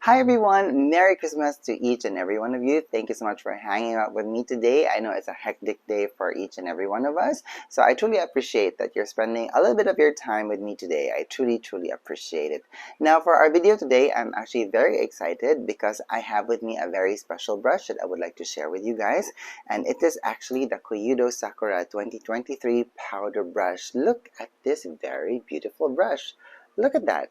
Hi everyone! Merry Christmas to each and every one of you. Thank you so much for hanging out with me today. I know it's a hectic day for each and every one of us, so I truly appreciate that you're spending a little bit of your time with me today. I truly appreciate it. Now for our video today, I'm actually very excited because I have with me a very special brush that I would like to share with you guys, and it is actually the Koyudo Sakura 2023 powder brush. Look at this very beautiful brush. Look at that.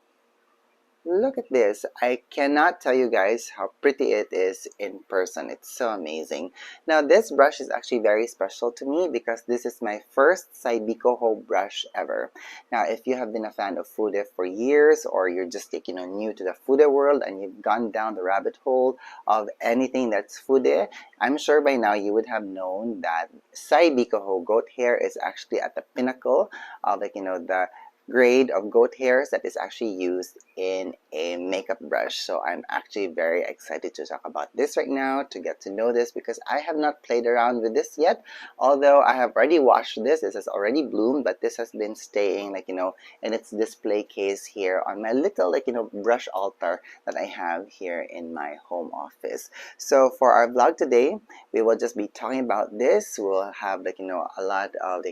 Look at this. I cannot tell you guys how pretty it is in person. It's so amazing. Now this brush is actually very special to me because this is my first Shiseido brush ever. Now if you have been a fan of Fude for years, or you're just like, new to the Fude world and you've gone down the rabbit hole of anything that's Fude, I'm sure by now you would have known that Shiseido goat hair is actually at the pinnacle of the grade of goat hairs that is actually used in a makeup brush. So I'm actually very excited to talk about this right now, to get to know this, because I have not played around with this yet. Although I have already washed this, this has already bloomed, but this has been staying in its display case here on my little brush altar that I have here in my home office. So for our vlog today, we will just be talking about this. We'll have a lot of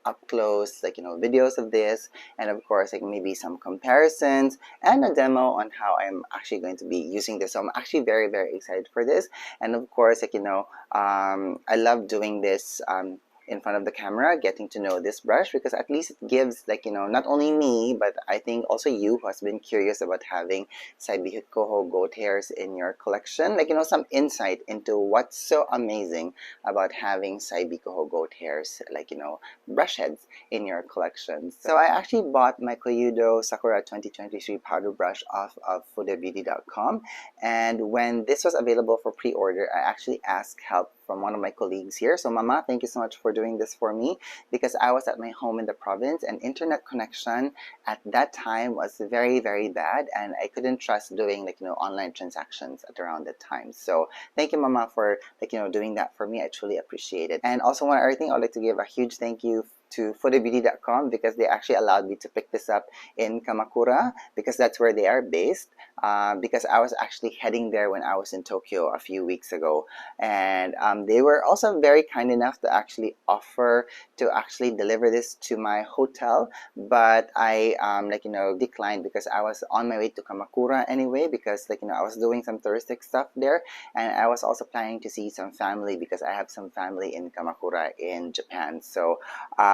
up close videos of this, and of course maybe some comparisons and a demo on how I'm actually going to be using this. So I'm actually very excited for this, and of course I love doing this in front of the camera, getting to know this brush, because at least it gives not only me but I think also you who has been curious about having Shiseido goat hairs in your collection, some insight into what's so amazing about having Shiseido goat hairs, brush heads in your collection. So I actually bought my Koyudo Sakura 2023 powder brush off of fudebeauty.com, and when this was available for pre-order, I actually asked help from one of my colleagues here. So Mama, thank you so much for doing this for me, because I was at my home in the province and internet connection at that time was very bad, and I couldn't trust doing online transactions at around that time. So thank you, Mama, for doing that for me. I truly appreciate it. And also one other thing, I'd like to give a huge thank you to fudebeauty.com, because they actually allowed me to pick this up in Kamakura, because that's where they are based, because I was actually heading there when I was in Tokyo a few weeks ago, and they were also very kind enough to actually offer to actually deliver this to my hotel, but I declined because I was on my way to Kamakura anyway, because I was doing some touristic stuff there, and I was also planning to see some family because I have some family in Kamakura in Japan. So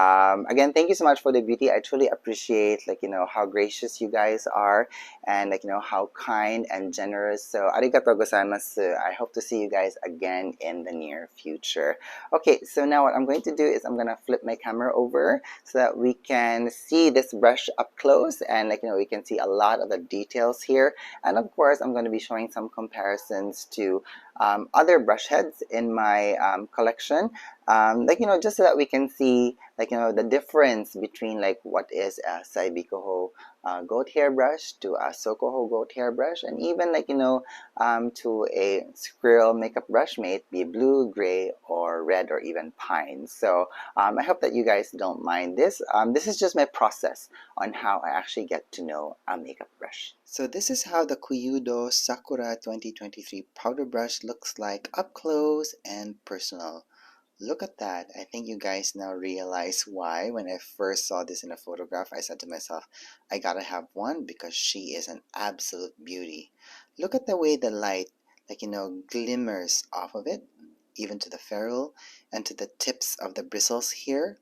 again, thank you so much Fude Beauty. I truly appreciate how gracious you guys are, and how kind and generous. So arigatou gozaimasu. I hope to see you guys again in the near future. Okay, so now what I'm going to do is I'm gonna flip my camera over so that we can see this brush up close, and we can see a lot of the details here. And of course I'm going to be showing some comparisons to other brush heads in my collection, just so that we can see the difference between what is a Shiseido goat hair brush to a Sokoho goat hair brush, and even to a Squirrel makeup brush, may it be blue, gray, or red, or even pine. So I hope that you guys don't mind this. This is just my process on how I actually get to know a makeup brush. So this is how the Koyudo Sakura 2023 powder brush looks like up close and personal. Look at that. I think you guys now realize why when I first saw this in a photograph, I said to myself, I gotta have one because she is an absolute beauty. Look at the way the light, glimmers off of it, even to the ferrule and to the tips of the bristles here.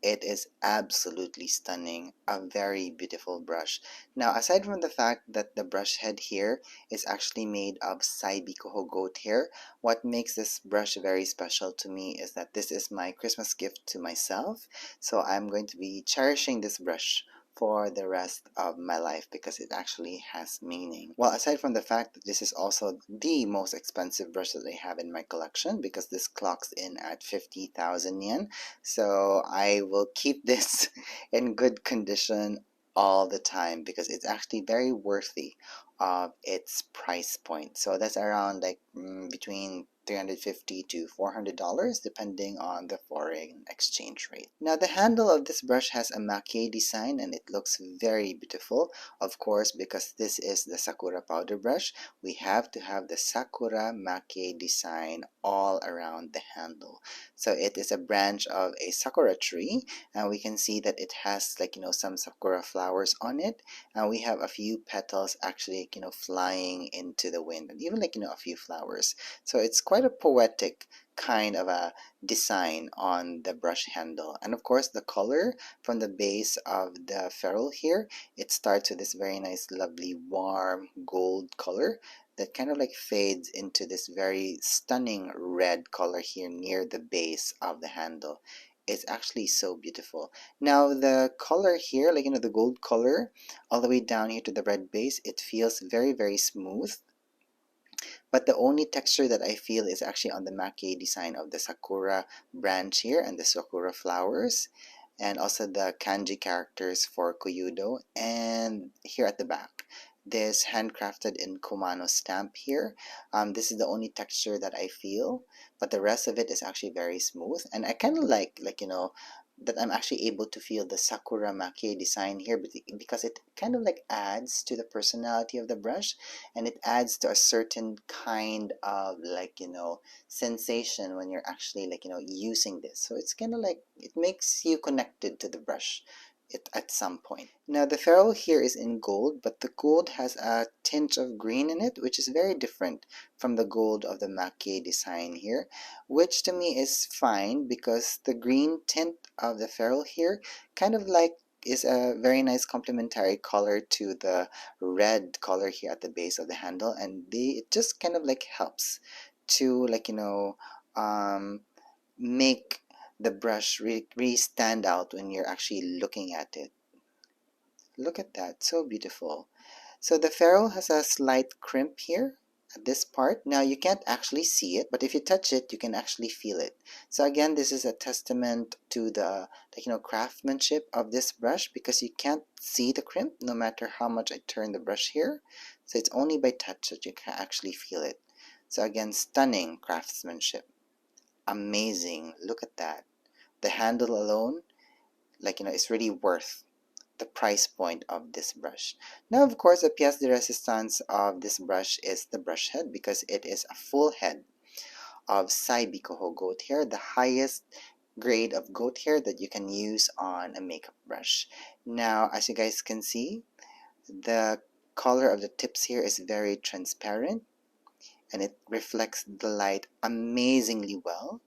It is absolutely stunning. A very beautiful brush. Now, aside from the fact that the brush head here is actually made of Shiseido goat hair, what makes this brush very special to me is that this is my Christmas gift to myself. So I'm going to be cherishing this brush for the rest of my life because it actually has meaning. Well, aside from the fact that this is also the most expensive brush that I have in my collection, because this clocks in at 50,000 yen, so I will keep this in good condition all the time because it's actually very worthy of its price point. So that's around between $350 to $400 depending on the foreign exchange rate. Now the handle of this brush has a Maki-e design and it looks very beautiful. Of course, because this is the Sakura powder brush, we have to have the Sakura Maki-e design all around the handle. So it is a branch of a sakura tree, and we can see that it has some sakura flowers on it, and we have a few petals actually flying into the wind, and even a few flowers. So it's quite a poetic kind of a design on the brush handle. And of course the color from the base of the ferrule here, it starts with this very nice lovely warm gold color that kind of fades into this very stunning red color here near the base of the handle. It's actually so beautiful. Now the color here, the gold color all the way down here to the red base, it feels very, very smooth. But the only texture that I feel is actually on the Maki-e design of the Sakura branch here and the Sakura flowers, and also the kanji characters for Koyudo, and here at the back this handcrafted in Kumano stamp here. This is the only texture that I feel, but the rest of it is actually very smooth, and I kind of like that I'm actually able to feel the Sakura Maki-e design here, because it kind of adds to the personality of the brush, and it adds to a certain kind of sensation when you're actually using this. So it's kind of it makes you connected to the brush at some point. Now the ferrule here is in gold, but the gold has a tinge of green in it, which is very different from the gold of the Maki-e design here, which to me is fine because the green tint of the ferrule here kind of is a very nice complementary color to the red color here at the base of the handle, and it just kind of helps to make the brush really stand out when you're actually looking at it. Look at that, so beautiful. So the ferrule has a slight crimp here at this part. Now you can't actually see it, but if you touch it, you can actually feel it. So again, this is a testament to the craftsmanship of this brush, because you can't see the crimp no matter how much I turn the brush here. So it's only by touch that you can actually feel it. So again, stunning craftsmanship. Amazing. Look at that. The handle alone, it's really worth the price point of this brush. Now, of course, the pièce de résistance of this brush is the brush head, because it is a full head of Saibikoho goat hair, the highest grade of goat hair that you can use on a makeup brush. Now, as you guys can see, the color of the tips here is very transparent, and it reflects the light amazingly well.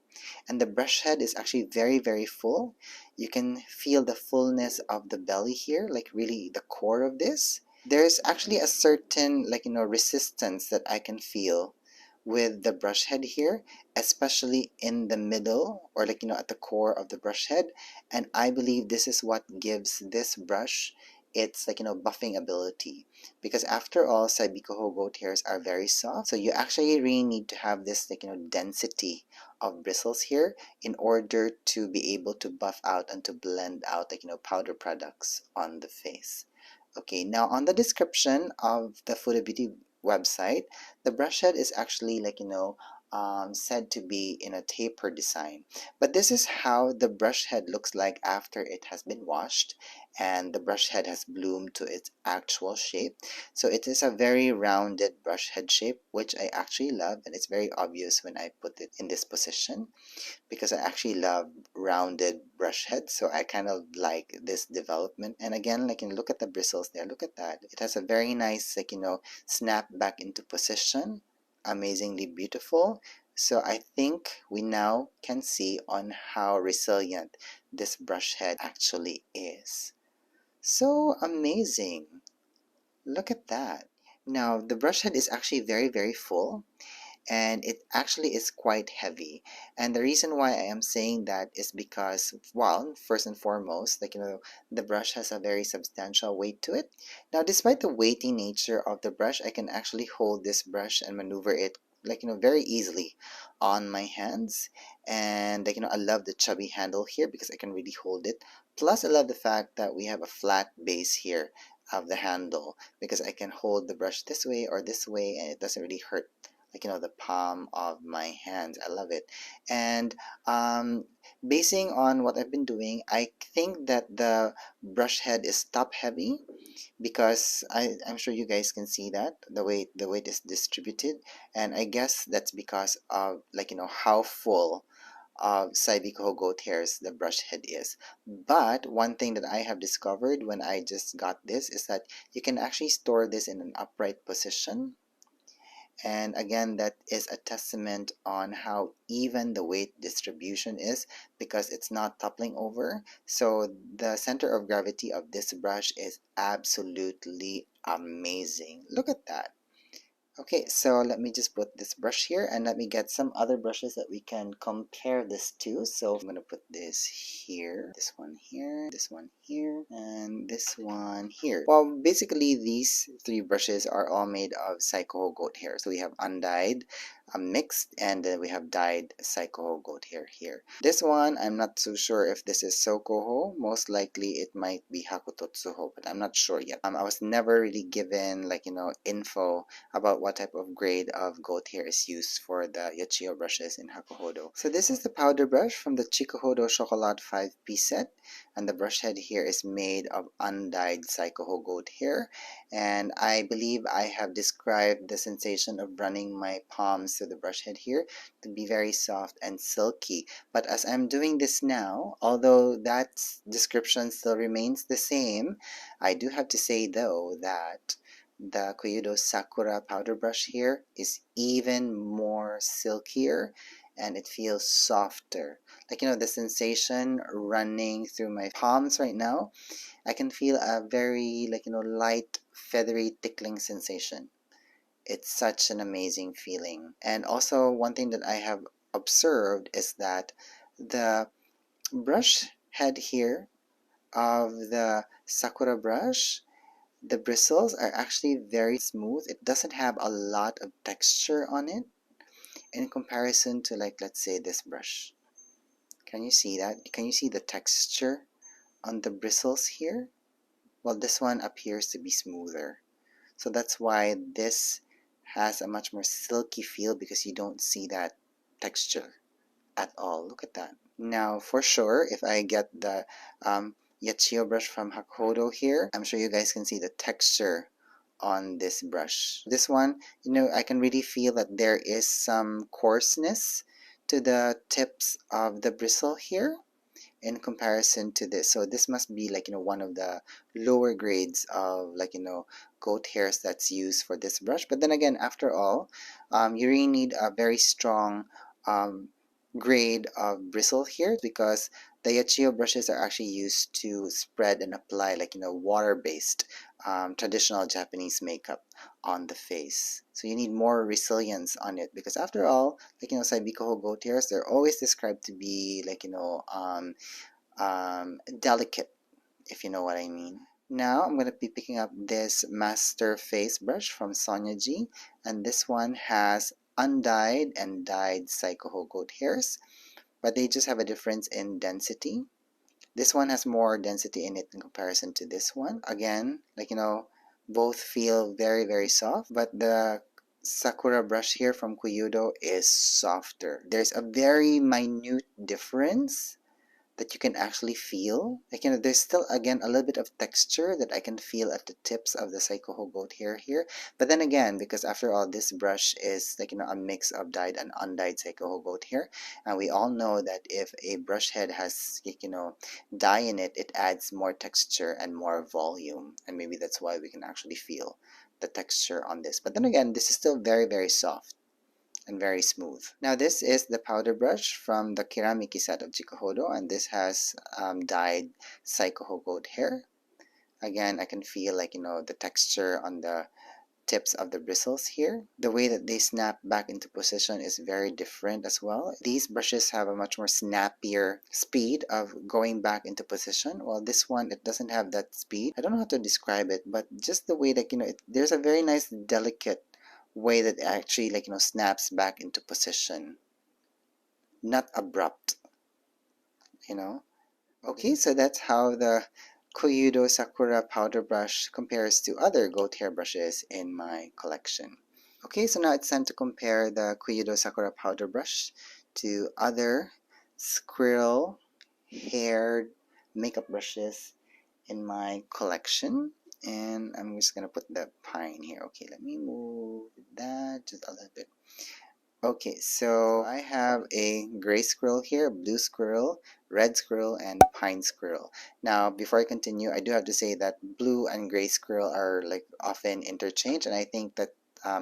And the brush head is actually very, very full. You can feel the fullness of the belly here, really the core of this. There's actually a certain resistance that I can feel with the brush head here, especially in the middle, or at the core of the brush head. And I believe this is what gives this brush its buffing ability, because after all, Saibikoho goat hairs are very soft, so you actually really need to have this density of bristles here in order to be able to buff out and to blend out powder products on the face. Okay, now on the description of the Fude Beauty website, the brush head is actually said to be in a taper design, but this is how the brush head looks like after it has been washed and the brush head has bloomed to its actual shape. So it is a very rounded brush head shape, which I actually love, and it's very obvious when I put it in this position, because I actually love rounded brush heads, so I kind of like this development. And again, look at the bristles there, look at that. It has a very nice snap back into position, amazingly beautiful. So I think we now can see on how resilient this brush head actually is. So amazing. Look at that. Now the brush head is actually very, very full, and it actually is quite heavy. And the reason why I am saying that is because, well, first and foremost, the brush has a very substantial weight to it. Now, despite the weighty nature of the brush, I can actually hold this brush and maneuver it very easily on my hands. And I love the chubby handle here because I can really hold it. Plus, I love the fact that we have a flat base here of the handle, because I can hold the brush this way or this way, and it doesn't really hurt like the palm of my hands. I love it. And um, basing on what I've been doing, I think that the brush head is top heavy because I'm sure you guys can see that the weight is distributed, and I guess that's because of how full of Saibikoho goat hairs the brush head is. But one thing that I have discovered when I just got this is that you can actually store this in an upright position, and again, that is a testament on how even the weight distribution is because it's not toppling over. So the center of gravity of this brush is absolutely amazing. Look at that. Okay, so let me just put this brush here and let me get some other brushes that we can compare this to. So I'm going to put this here, this one here, this one here, and this one here. Well, basically these three brushes are all made of Chikuhodo goat hair. So we have undyed, mixed, and then we have dyed Chikuhodo goat hair here. This one, I'm not so sure if this is Sokoho. Most likely it might be Hakutotsuho, but I'm not sure yet. I was never really given info about what type of grade of goat hair is used for the Yachiyo brushes in Chikuhodo. So this is the powder brush from the Chikuhodo Chocolate 5-piece set, and the brush head here is made of undyed Chikuhodo goat hair, and I believe I have described the sensation of running my palms through the brush head here to be very soft and silky. But as I'm doing this now, although that description still remains the same, I do have to say though that the Koyudo Sakura powder brush here is even more silkier and it feels softer. The sensation running through my palms right now, I can feel a very light feathery tickling sensation. It's such an amazing feeling. And also one thing that I have observed is that the brush head here of the Sakura brush, the bristles are actually very smooth. It doesn't have a lot of texture on it in comparison to let's say this brush. Can you see that? Can you see the texture on the bristles here? Well, this one appears to be smoother. So that's why this has a much more silky feel because you don't see that texture at all. Look at that. Now, for sure, if I get the Yachiyo brush from Hakuhodo here, I'm sure you guys can see the texture on this brush. This one, I can really feel that there is some coarseness to the tips of the bristle here in comparison to this. So this must be one of the lower grades of goat hairs that's used for this brush. But then again, after all, you really need a very strong grade of bristle here because the Yachiyo brushes are actually used to spread and apply water-based traditional Japanese makeup on the face. So you need more resilience on it because after all, Saibikoho goat hairs, they're always described to be delicate, if you know what I mean. Now I'm going to be picking up this Master Face brush from Sonia G, and this one has undyed and dyed Chikuhodo goat hairs, but they just have a difference in density. This one has more density in it in comparison to this one. Again, both feel very, very soft, but the Sakura brush here from Koyudo is softer. There's a very minute difference that you can actually feel. There's still again a little bit of texture that I can feel at the tips of the Chikuhodo goat hair here. But then again, because after all, this brush is a mix of dyed and undyed Chikuhodo goat hair, and we all know that if a brush head has dye in it, it adds more texture and more volume, and maybe that's why we can actually feel the texture on this. But then again, this is still very, very soft and very smooth. Now this is the powder brush from the Kiramiki set of Chikuhodo, and this has dyed Chikuhodo goat hair. Again, I can feel the texture on the tips of the bristles here. The way that they snap back into position is very different as well. These brushes have a much more snappier speed of going back into position, while this one, it doesn't have that speed. I don't know how to describe it, but just the way that there's a very nice delicate way that it actually snaps back into position, not abrupt. Okay, so that's how the Koyudo Sakura powder brush compares to other goat hair brushes in my collection. Okay, so now it's time to compare the Koyudo Sakura powder brush to other squirrel haired makeup brushes in my collection. And I'm just gonna put the pine here. Okay, let me move that just a little bit. Okay, so I have a gray squirrel here, blue squirrel, red squirrel, and pine squirrel. Now, before I continue, I do have to say that blue and gray squirrel are like often interchanged, and I think that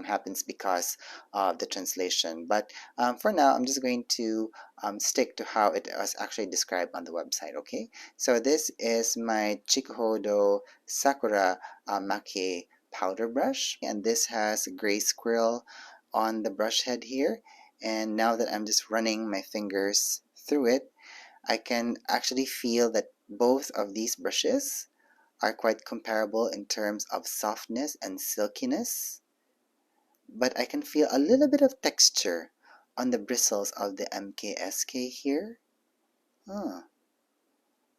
happens because of the translation. But for now, I'm just going to stick to how it was actually described on the website. Okay, so this is my Chikuhodo Sakura Maki-e Powder brush, and this has gray squirrel on the brush head here. And now that I'm just running my fingers through it, I can actually feel that both of these brushes are quite comparable in terms of softness and silkiness, but I can feel a little bit of texture on the bristles of the MKSK here. Huh.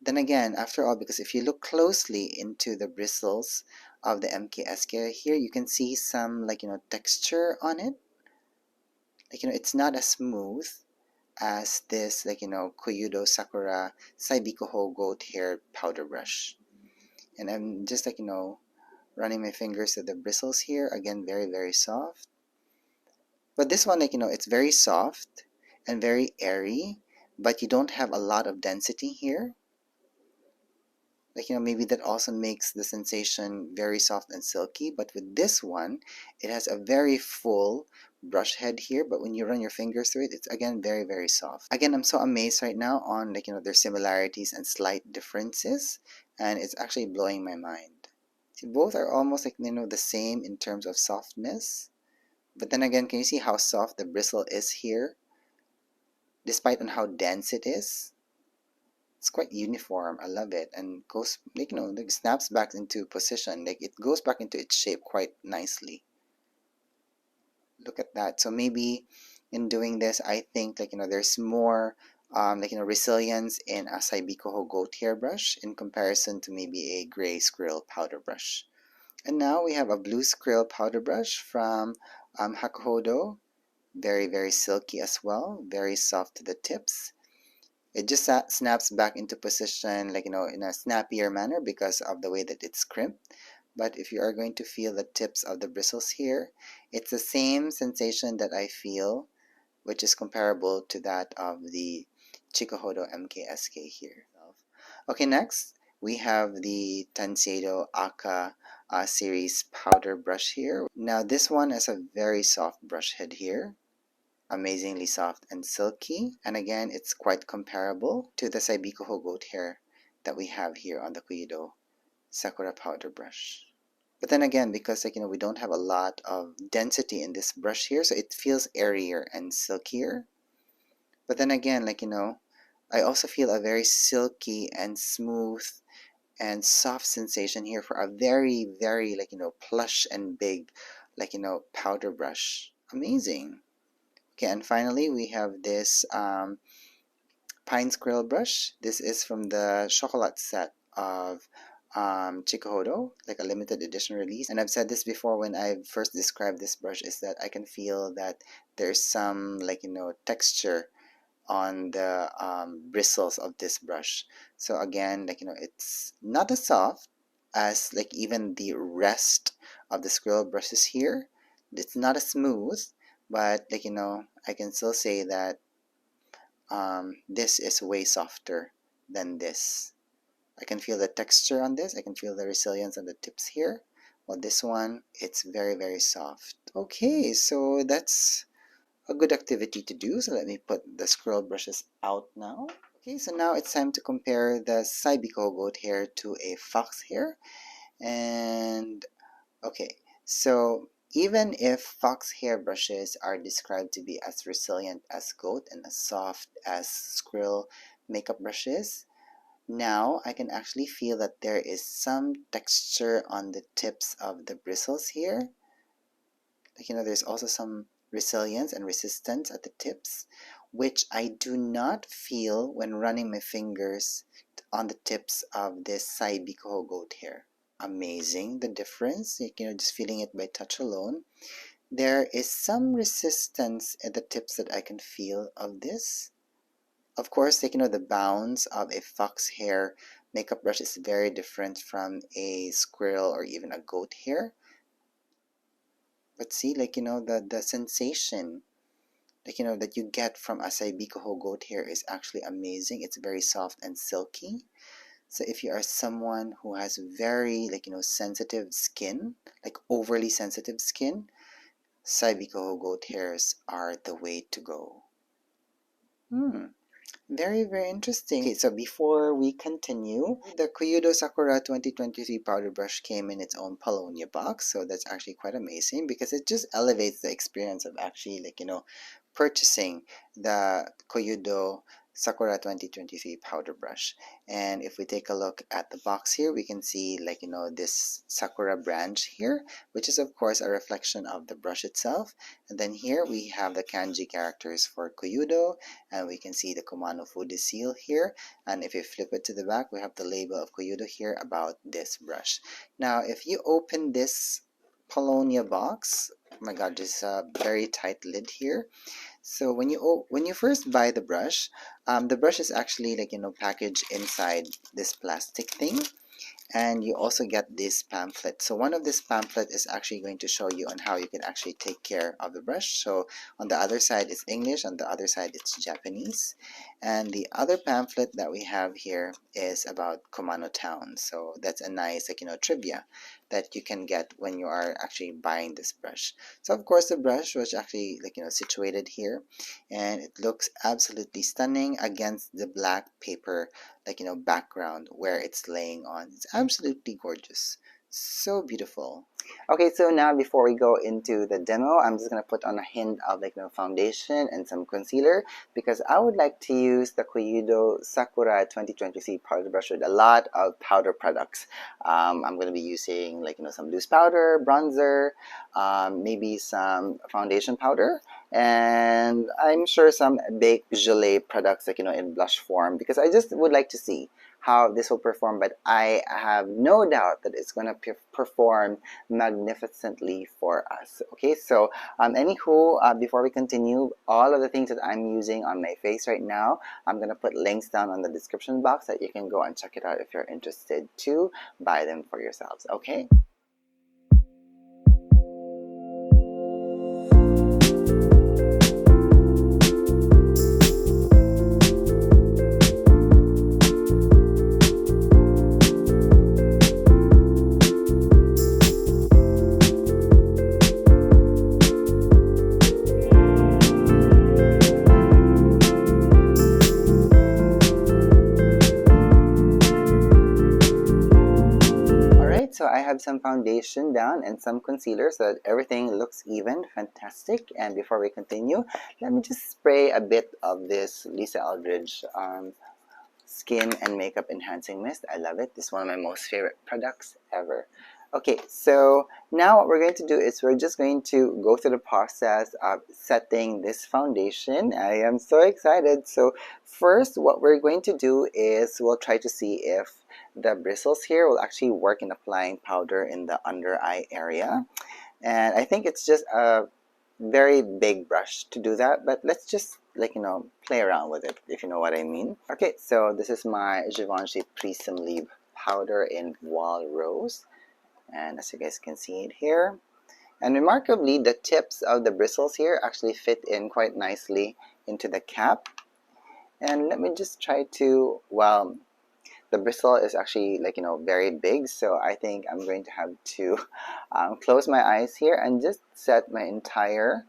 Then again, after all, because if you look closely into the bristles of the MKSK here, you can see some texture on it. It's not as smooth as this Koyudo Sakura Saibikoho goat hair powder brush. And I'm just running my fingers to the bristles here. Again, very, very soft. But this one, it's very soft and very airy, but you don't have a lot of density here. Maybe that also makes the sensation very soft and silky. But with this one, it has a very full brush head here, but when you run your fingers through it, it's again very, very soft. Again, I'm so amazed right now on their similarities and slight differences, and it's actually blowing my mind. See, both are almost the same in terms of softness, but then again, can you see how soft the bristle is here, despite on how dense it is? It's quite uniform. I love it, and goes snaps back into position. It goes back into its shape quite nicely. Look at that. So maybe in doing this, I think there's more resilience in a Saibikoho goat hair brush in comparison to maybe a gray squirrel powder brush. And now we have a blue squirrel powder brush from Chikuhodo. Very, very silky as well. Very soft to the tips. It just snaps back into position in a snappier manner because of the way that it's crimped. But if you are going to feel the tips of the bristles here, it's the same sensation that I feel, which is comparable to that of the Chikuhodo MKSK here. Okay, next we have the Tanseido Aka series powder brush here. Now this one has a very soft brush head here, amazingly soft and silky, and again it's quite comparable to the Saibikoho goat hair that we have here on the Koyudo Sakura powder brush. But then again, because we don't have a lot of density in this brush here, so it feels airier and silkier. But then again, I also feel a very silky and smooth and soft sensation here for a very, very plush and big powder brush. Amazing. Okay, and finally we have this pine squirrel brush. This is from the chocolate set of Chikuhodo, like a limited edition release. And I've said this before when I first described this brush, is that I can feel that there's some texture on the bristles of this brush. So again, it's not as soft as even the rest of the squirrel brushes here. It's not as smooth, but I can still say that this is way softer than this. I can feel the texture on this. I can feel the resilience on the tips here. While this one, it's very, very soft. Okay, so that's a good activity to do. So let me put the squirrel brushes out now. Okay, so now it's time to compare the Saibiko goat hair to a fox hair. And okay, so even if fox hair brushes are described to be as resilient as goat and as soft as squirrel makeup brushes, now I can actually feel that there is some texture on the tips of the bristles here. There's also some resilience and resistance at the tips, which I do not feel when running my fingers on the tips of this Saibiko goat hair. Amazing, the difference, just feeling it by touch alone. There is some resistance at the tips that I can feel of this. Of course, like, the bounds of a fox hair makeup brush is very different from a squirrel or even a goat hair. But see, like, the sensation, like, that you get from Acai Bikoho goat hair is actually amazing. It's very soft and silky. So if you are someone who has very, like, sensitive skin, like overly sensitive skin, Acai Bikoho goat hairs are the way to go. Very, very interesting. Okay, so before we continue, the Koyudo Sakura 2023 powder brush came in its own Polonia box, so that's actually quite amazing because it just elevates the experience of actually, like, purchasing the Koyudo Sakura 2023 powder brush. And if we take a look at the box here, we can see, like, this Sakura branch here, which is of course a reflection of the brush itself. And then here we have the kanji characters for Koyudo, and we can see the Kumano Fude seal here. And if you flip it to the back, we have the label of Koyudo here about this brush. Now, if you open this Polonia box, oh my god, there's a very tight lid here. So when you first buy the brush is actually, like, packaged inside this plastic thing. And you also get this pamphlet. So one of this pamphlet is actually going to show you on how you can actually take care of the brush. So on the other side it's English, on the other side it's Japanese. And the other pamphlet that we have here is about Kumano Town. So that's a nice, like, trivia that you can get when you are actually buying this brush. So of course the brush was actually, like, situated here, and it looks absolutely stunning against the black paper, like, background where it's laying on. It's absolutely gorgeous, so beautiful. Okay, so now before we go into the demo, I'm just gonna put on a hint of, like, foundation and some concealer because I would like to use the Koyudo Sakura 2023 powder brush with a lot of powder products. I'm gonna be using, like, some loose powder, bronzer, maybe some foundation powder, and I'm sure some baked gelée products, like, in blush form, because I just would like to see how this will perform. But I have no doubt that it's going to perform magnificently for us. Okay, so anywho, before we continue, all of the things that I'm using on my face right now, I'm going to put links down on the description box that you can go and check it out if you're interested to buy them for yourselves. Okay. So I have some foundation down and some concealer so that everything looks even. Fantastic. And before we continue, let me just spray a bit of this Lisa Eldridge Skin and Makeup Enhancing Mist. I love it. This is one of my most favorite products ever. Okay, so now what we're going to do is we're just going to go through the process of setting this foundation. I am so excited. So first, what we're going to do is we'll try to see if the bristles here will actually work in applying powder in the under eye area. And I think it's just a very big brush to do that, but let's just, like, play around with it, if you know what I mean. Okay, so this is my Givenchy Prism Leave powder in Wall Rose, and as you guys can see it here, and remarkably the tips of the bristles here actually fit in quite nicely into the cap. And let me just try to, well, the bristle is actually, like, very big, so I think I'm going to have to close my eyes here and just set my entire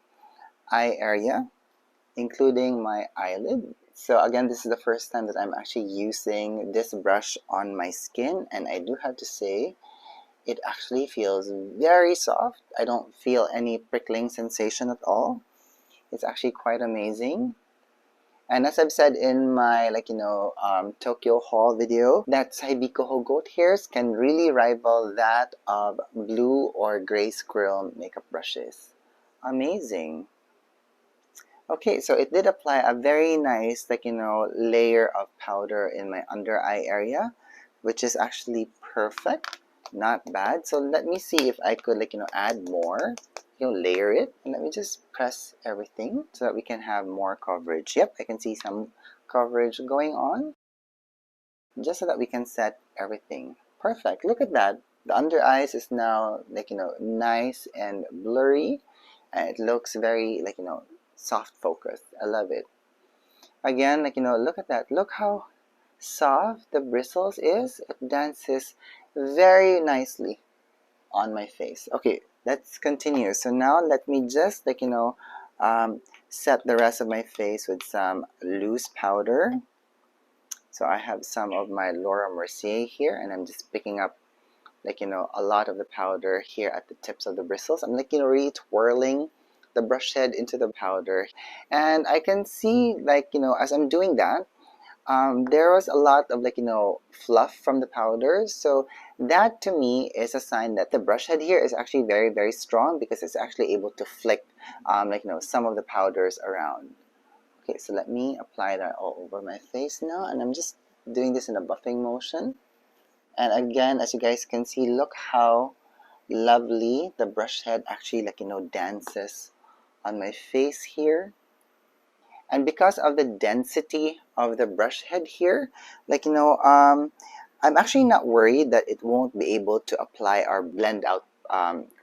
eye area, including my eyelid. So again, this is the first time that I'm actually using this brush on my skin, and I do have to say it actually feels very soft. I don't feel any prickling sensation at all. It's actually quite amazing. And as I've said in my, like, Tokyo haul video, that Acai Bikoho goat hairs can really rival that of blue or gray squirrel makeup brushes. Amazing. Okay, so it did apply a very nice, like, layer of powder in my under eye area, which is actually perfect, not bad. So let me see if I could, like, add more. layer it. And let me just press everything so that we can have more coverage. Yep, I can see some coverage going on, just so that we can set everything. Perfect. Look at that. The under eyes is now like, nice and blurry, and it looks very like, soft focused. I love it. Again, like, look at that. Look how soft the bristles is. It dances very nicely on my face. Okay, let's continue. So now let me just like, set the rest of my face with some loose powder. So I have some of my Laura Mercier here, and I'm just picking up like, a lot of the powder here at the tips of the bristles. I'm like, really twirling the brush head into the powder. And I can see like, as I'm doing that, there was a lot of like, fluff from the powder. So that to me is a sign that the brush head here is actually very, very strong, because it's actually able to flick like, some of the powders around. Okay, so let me apply that all over my face now, and I'm just doing this in a buffing motion. And again, as you guys can see, look how lovely the brush head actually like, dances on my face here. And because of the density of the brush head here, like, I'm actually not worried that it won't be able to apply our blend out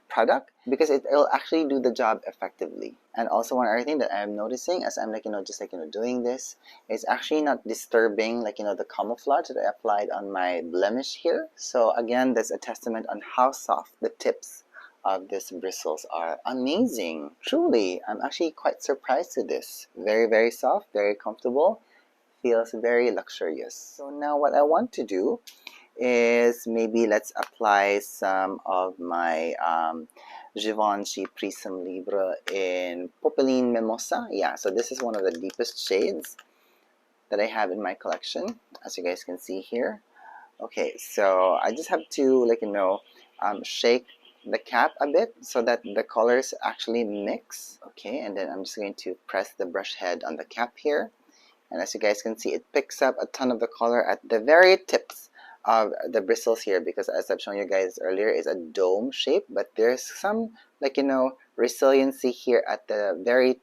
product, because it'll actually do the job effectively. And also one other thing that I'm noticing as I'm like, just like, doing this, is actually not disturbing like, the camouflage that I applied on my blemish here. So again, that's a testament on how soft the tips of these bristles are. Amazing. Truly, I'm actually quite surprised with this. Very, very soft, very comfortable, feels very luxurious. So now what I want to do is maybe let's apply some of my Givenchy Prism Libre in Popeline Mimosa. Yeah, so this is one of the deepest shades that I have in my collection, as you guys can see here. Okay, so I just have to like, shake the cap a bit so that the colors actually mix. Okay, and then I'm just going to press the brush head on the cap here. And as you guys can see, it picks up a ton of the color at the very tips of the bristles here, because as I've shown you guys earlier, is a dome shape, but there's some like, resiliency here at the very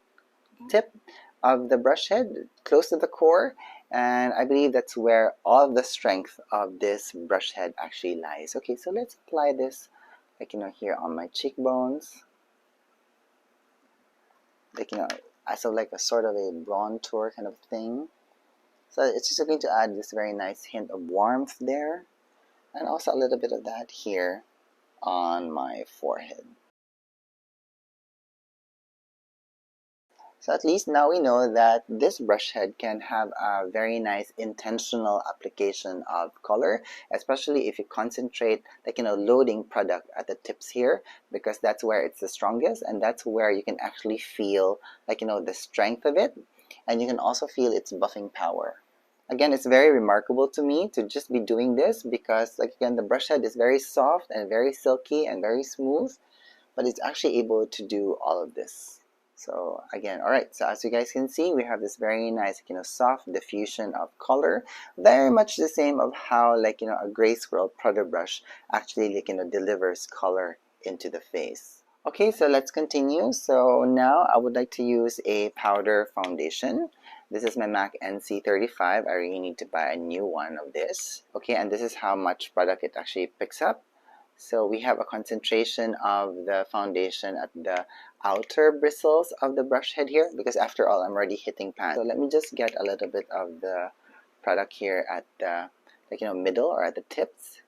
tip of the brush head, close to the core. And I believe that's where all the strength of this brush head actually lies. Okay, so let's apply this like, here on my cheekbones, like, as of like a sort of a bronzer kind of thing. So it's just going to add this very nice hint of warmth there, and also a little bit of that here on my forehead. So at least now we know that this brush head can have a very nice intentional application of color, especially if you concentrate like, loading product at the tips here, because that's where it's the strongest, and that's where you can actually feel like, the strength of it, and you can also feel its buffing power. Again, it's very remarkable to me to just be doing this, because like, again, the brush head is very soft and very silky and very smooth, but it's actually able to do all of this. So again, all right, so as you guys can see, we have this very nice, soft diffusion of color, very much the same of how like, a gray squirrel powder brush actually like, delivers color into the face. Okay, so let's continue. So now I would like to use a powder foundation. This is my MAC NC35. I really need to buy a new one of this. Okay, and this is how much product it actually picks up. So we have a concentration of the foundation at the outer bristles of the brush head here, because after all, I'm already hitting pan. So let me just get a little bit of the product here at the like, middle or at the tips.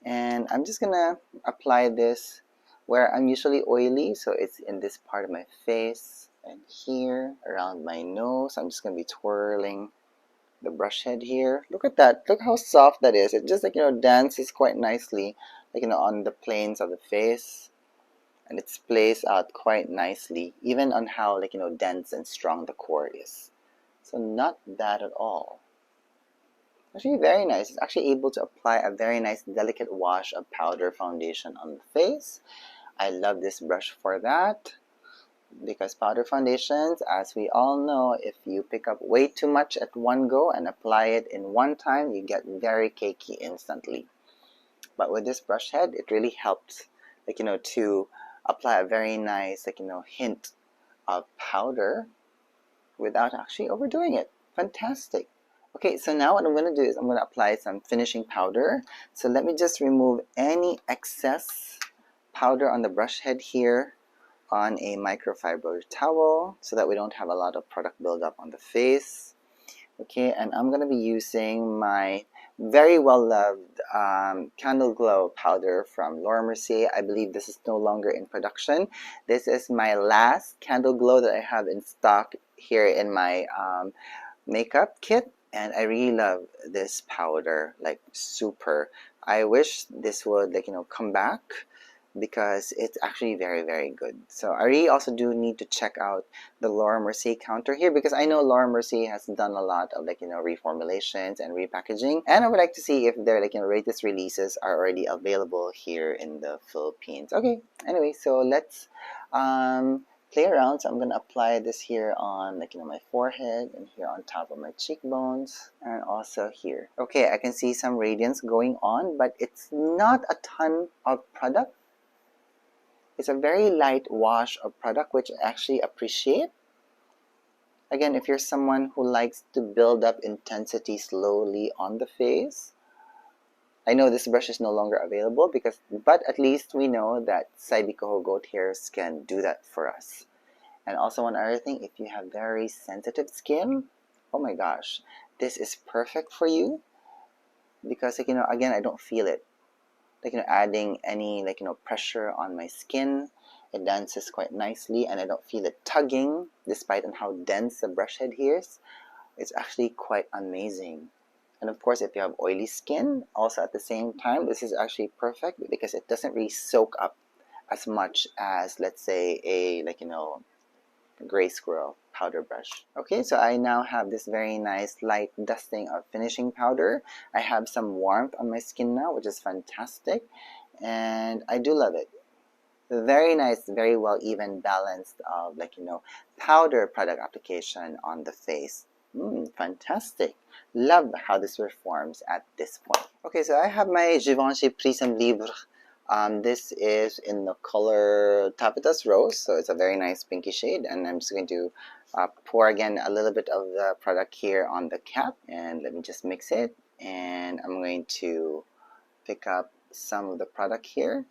And I'm just gonna apply this where I'm usually oily, so it's in this part of my face and here around my nose. I'm just gonna be twirling the brush head here. Look at that. Look how soft that is. It just like, dances quite nicely like, on the planes of the face, and it plays out quite nicely even on how like, dense and strong the core is. So not bad at all. Actually very nice. It's actually able to apply a very nice delicate wash of powder foundation on the face. I love this brush for that, because powder foundations, as we all know, if you pick up way too much at one go and apply it in one time, you get very cakey instantly. But with this brush head, it really helps like, to apply a very nice, like, hint of powder without actually overdoing it. Fantastic. Okay, so now what I'm going to do is I'm going to apply some finishing powder. So let me just remove any excess powder on the brush head here on a microfiber towel so that we don't have a lot of product buildup on the face. Okay, and I'm going to be using my very well loved Candle Glow powder from Laura Mercier. I believe this is no longer in production. This is my last Candle Glow that I have in stock here in my makeup kit, and I really love this powder, like super. I wish this would, like, come back because it's actually very, very good. So I really also do need to check out the Laura Mercier counter here, because I know Laura Mercier has done a lot of, like, reformulations and repackaging, and I would like to see if their, like, latest releases are already available here in the Philippines. Okay, anyway, so let's play around. So I'm gonna apply this here on, like, my forehead, and here on top of my cheekbones, and also here. Okay, I can see some radiance going on, but it's not a ton of product. It's a very light wash of product, which I actually appreciate. Again, if you're someone who likes to build up intensity slowly on the face, I know this brush is no longer available, but at least we know that Chikuhodo goat hairs can do that for us. And also one other thing, if you have very sensitive skin, oh my gosh, this is perfect for you, because, like, again, I don't feel it. Like, adding any, like, pressure on my skin. It dances quite nicely, and I don't feel it tugging despite on how dense the brush head here is. It's actually quite amazing. And of course, if you have oily skin, also at the same time, this is actually perfect because it doesn't really soak up as much as, let's say, a, like, gray squirrel powder brush. Okay, so I now have this very nice light dusting of finishing powder. I have some warmth on my skin now, which is fantastic, and I do love it. Very nice, very well even balanced of, like, powder product application on the face. Fantastic. Love how this performs at this point. Okay, so I have my Givenchy Prisme Libre. This is in the color Tapetus Rose, so it's a very nice pinky shade, and I'm just going to pour again a little bit of the product here on the cap, and let me just mix it, and I'm going to pick up some of the product here.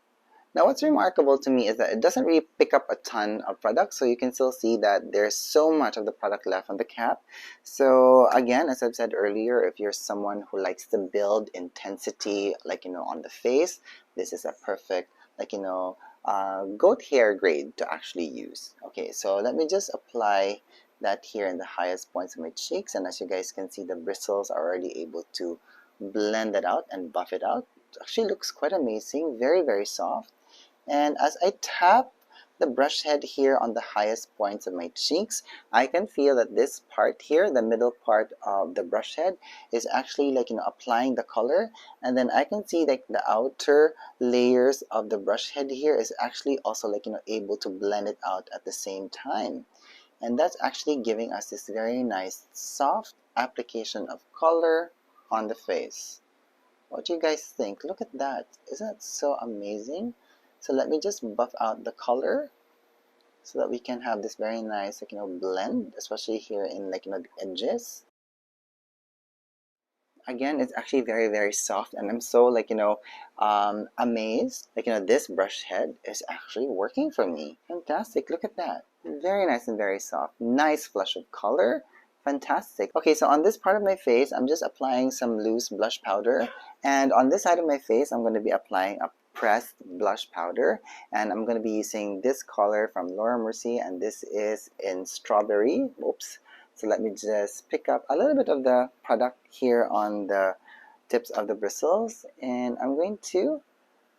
Now, what's remarkable to me is that it doesn't really pick up a ton of product, so you can still see that there's so much of the product left on the cap. So again, as I've said earlier, if you're someone who likes to build intensity, like, on the face, this is a perfect, like, goat hair grade to actually use. Okay, so let me just apply that here in the highest points of my cheeks, and as you guys can see, the bristles are already able to blend it out and buff it out. It actually looks quite amazing, very, very soft. And as I tap the brush head here on the highest points of my cheeks, I can feel that this part here, the middle part of the brush head, is actually, like, applying the color. And then I can see, like, the outer layers of the brush head here is actually also, like, able to blend it out at the same time. And that's actually giving us this very nice soft application of color on the face. What do you guys think? Look at that. Isn't that so amazing? So let me just buff out the color so that we can have this very nice, like, blend, especially here in, like, the edges. Again, it's actually very, very soft, and I'm so, like, amazed. Like, this brush head is actually working for me. Fantastic. Look at that. Very nice and very soft. Nice flush of color. Fantastic. Okay, so on this part of my face, I'm just applying some loose blush powder, and on this side of my face, I'm going to be applying a pressed blush powder, and I'm going to be using this color from Laura Mercier, and this is in Strawberry. Oops. So let me just pick up a little bit of the product here on the tips of the bristles, and I'm going to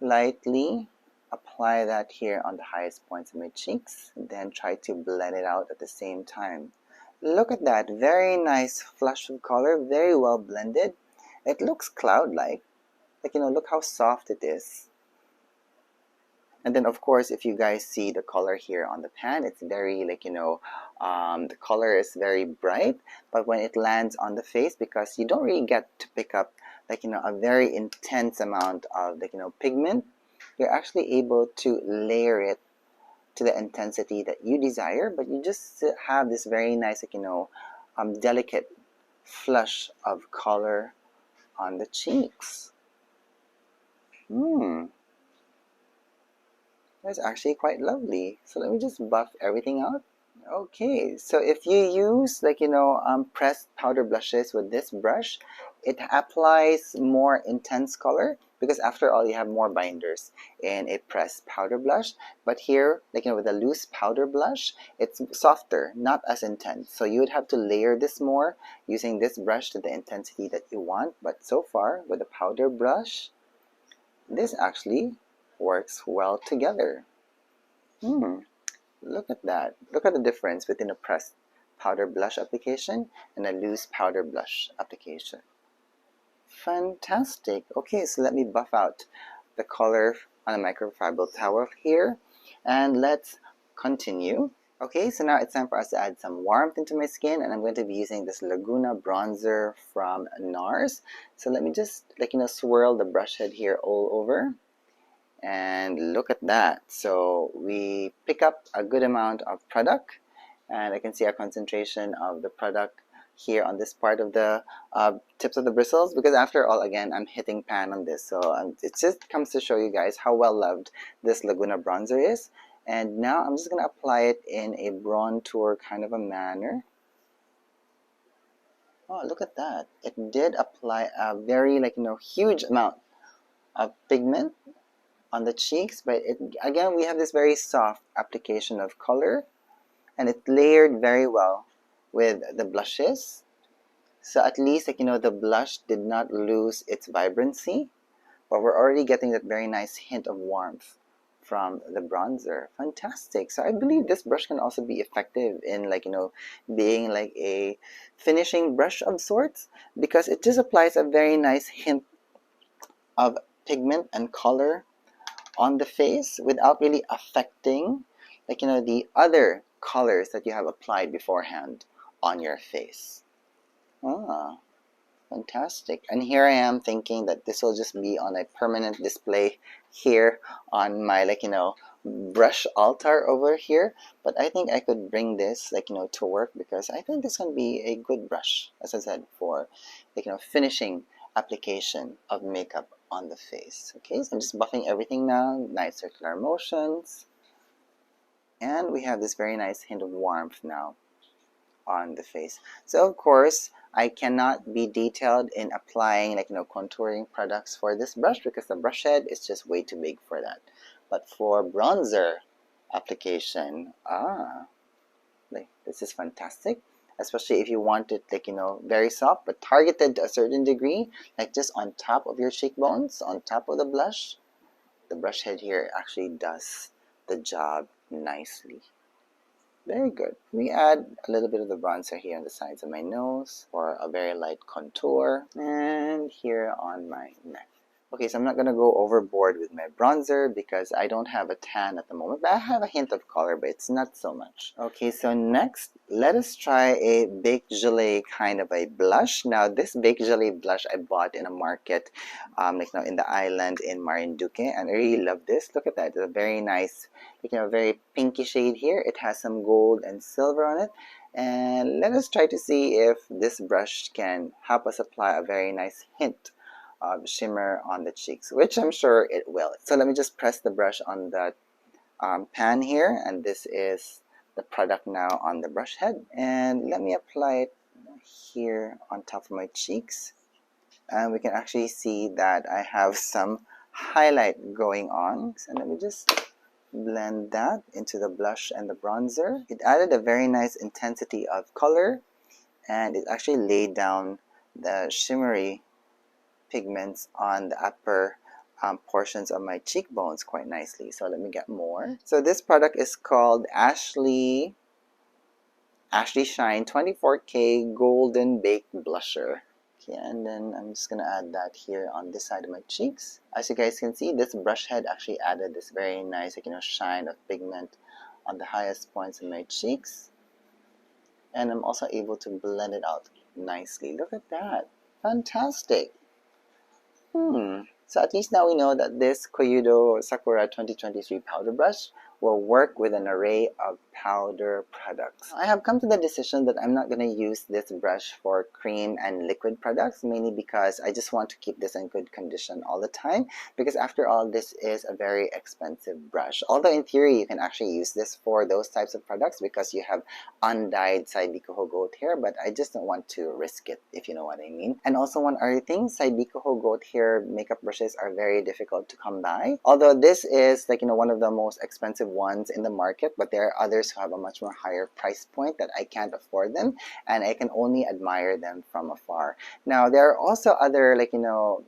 lightly apply that here on the highest points of my cheeks, and then try to blend it out at the same time. Look at that, very nice flush of color, very well blended. It looks cloud-like. Like, look how soft it is. And then, of course, if you guys see the color here on the pan, it's very, like, the color is very bright. But when it lands on the face, because you don't really get to pick up, like, a very intense amount of, like, pigment, you're actually able to layer it to the intensity that you desire, but you just have this very nice, like, delicate flush of color on the cheeks. That's actually quite lovely. So let me just buff everything out. Okay, so if you use, like, pressed powder blushes with this brush, it applies more intense color because after all you have more binders in a pressed powder blush. But here, like, with a loose powder blush, it's softer, not as intense. So you would have to layer this more using this brush to the intensity that you want. But so far with the powder brush, this actually works well together. Look at that. Look at the difference between a pressed powder blush application and a loose powder blush application. Fantastic. Okay, so let me buff out the color on a microfiber towel here, and let's continue. Okay, so now it's time for us to add some warmth into my skin, and I'm going to be using this Laguna bronzer from NARS. So let me just, like, swirl the brush head here all over. And look at that. So we pick up a good amount of product, and I can see a concentration of the product here on this part of the tips of the bristles, because after all, again, I'm hitting pan on this. So it just comes to show you guys how well loved this Laguna bronzer is. And now I'm just going to apply it in a bronzer kind of a manner. Oh, look at that. It did apply a very, like, huge amount of pigment on the cheeks, but again, we have this very soft application of color, and it layered very well with the blushes. So at least, like, the blush did not lose its vibrancy, but we're already getting that very nice hint of warmth from the bronzer. Fantastic. So I believe this brush can also be effective in, like, being like a finishing brush of sorts, because it just applies a very nice hint of pigment and color on the face without really affecting, like, the other colors that you have applied beforehand on your face. Fantastic. And here I am thinking that this will just be on a permanent display here on my, like, brush altar over here. But I think I could bring this, like, to work, because I think this can be a good brush, as I said, for, like, finishing application of makeup on the face. Okay, so I'm just buffing everything now, nice circular motions. And we have this very nice hint of warmth now on the face. So of course, I cannot be detailed in applying, like, contouring products for this brush, because the brush head is just way too big for that. But for bronzer application, like, this is fantastic. Especially if you want it, like, very soft but targeted to a certain degree, like just on top of your cheekbones, on top of the blush. The brush head here actually does the job nicely. Very good. We add a little bit of the bronzer here on the sides of my nose for a very light contour, and here on my neck. Okay, so I'm not going to go overboard with my bronzer because I don't have a tan at the moment, but I have a hint of color, but it's not so much. Okay, so next, let us try a Baked Gelée kind of a blush. Now, this Baked Gelée blush I bought in a market, like, in the island in Marinduque, and I really love this. Look at that. It's a very nice, like, very pinky shade here. It has some gold and silver on it. And let us try to see if this brush can help us apply a very nice hint of shimmer on the cheeks, which I'm sure it will. So let me just press the brush on the pan here, and this is the product now on the brush head. And let me apply it here on top of my cheeks, and we can actually see that I have some highlight going on. So let me just blend that into the blush and the bronzer. It added a very nice intensity of color, and it actually laid down the shimmery pigments on the upper portions of my cheekbones quite nicely. So let me get more. So this product is called Ashley Shine 24K Golden Baked Blusher. Okay, and then I'm just gonna add that here on this side of my cheeks. As you guys can see, this brush head actually added this very nice, like, shine of pigment on the highest points of my cheeks. And I'm also able to blend it out nicely. Look at that. Fantastic. So at least now we know that this Koyudo Sakura 2023 powder brush will work with an array of powder products. I have come to the decision that I'm not going to use this brush for cream and liquid products, mainly because I just want to keep this in good condition all the time, because after all, this is a very expensive brush. Although in theory, you can actually use this for those types of products because you have undyed Saibikuho goat hair, but I just don't want to risk it, if you know what I mean. And also one other thing, Saibikuho goat hair makeup brushes are very difficult to come by. Although this is like, one of the most expensive ones in the market, but there are others who have a much more higher price point that I can't afford them, and I can only admire them from afar. Now, there are also other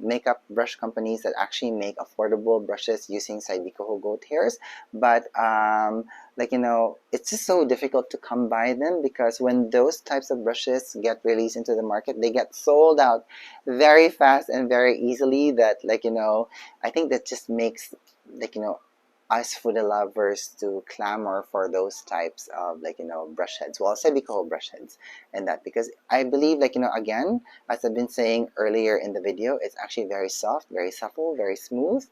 makeup brush companies that actually make affordable brushes using Saibikuho goat hairs, but it's just so difficult to come by them, because when those types of brushes get released into the market, they get sold out very fast and very easily. That I think that just makes us food lovers to clamor for those types of brush heads. Well, Saibikuho brush heads, and that because I believe again, as I've been saying earlier in the video, it's actually very soft, very supple, very smooth,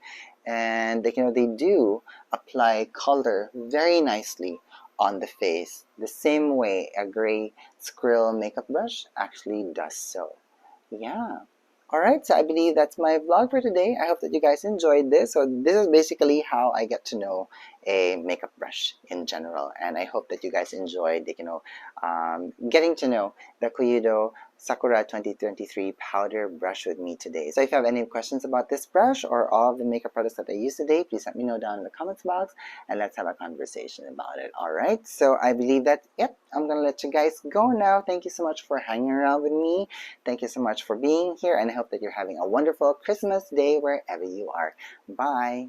and they do apply color very nicely on the face, the same way a gray Squirrel makeup brush actually does so. Yeah. Alright, so I believe that's my vlog for today. I hope that you guys enjoyed this. So this is basically how I get to know a makeup brush in general. And I hope that you guys enjoyed, getting to know the Koyudo Sakura 2023 powder brush with me today. So if you have any questions about this brush or all of the makeup products that I used today, please let me know down in the comments box and let's have a conversation about it. Alright, so I believe that, yep, I'm gonna let you guys go now. Thank you so much for hanging around with me. Thank you so much for being here, and I hope that you're having a wonderful Christmas day wherever you are. Bye!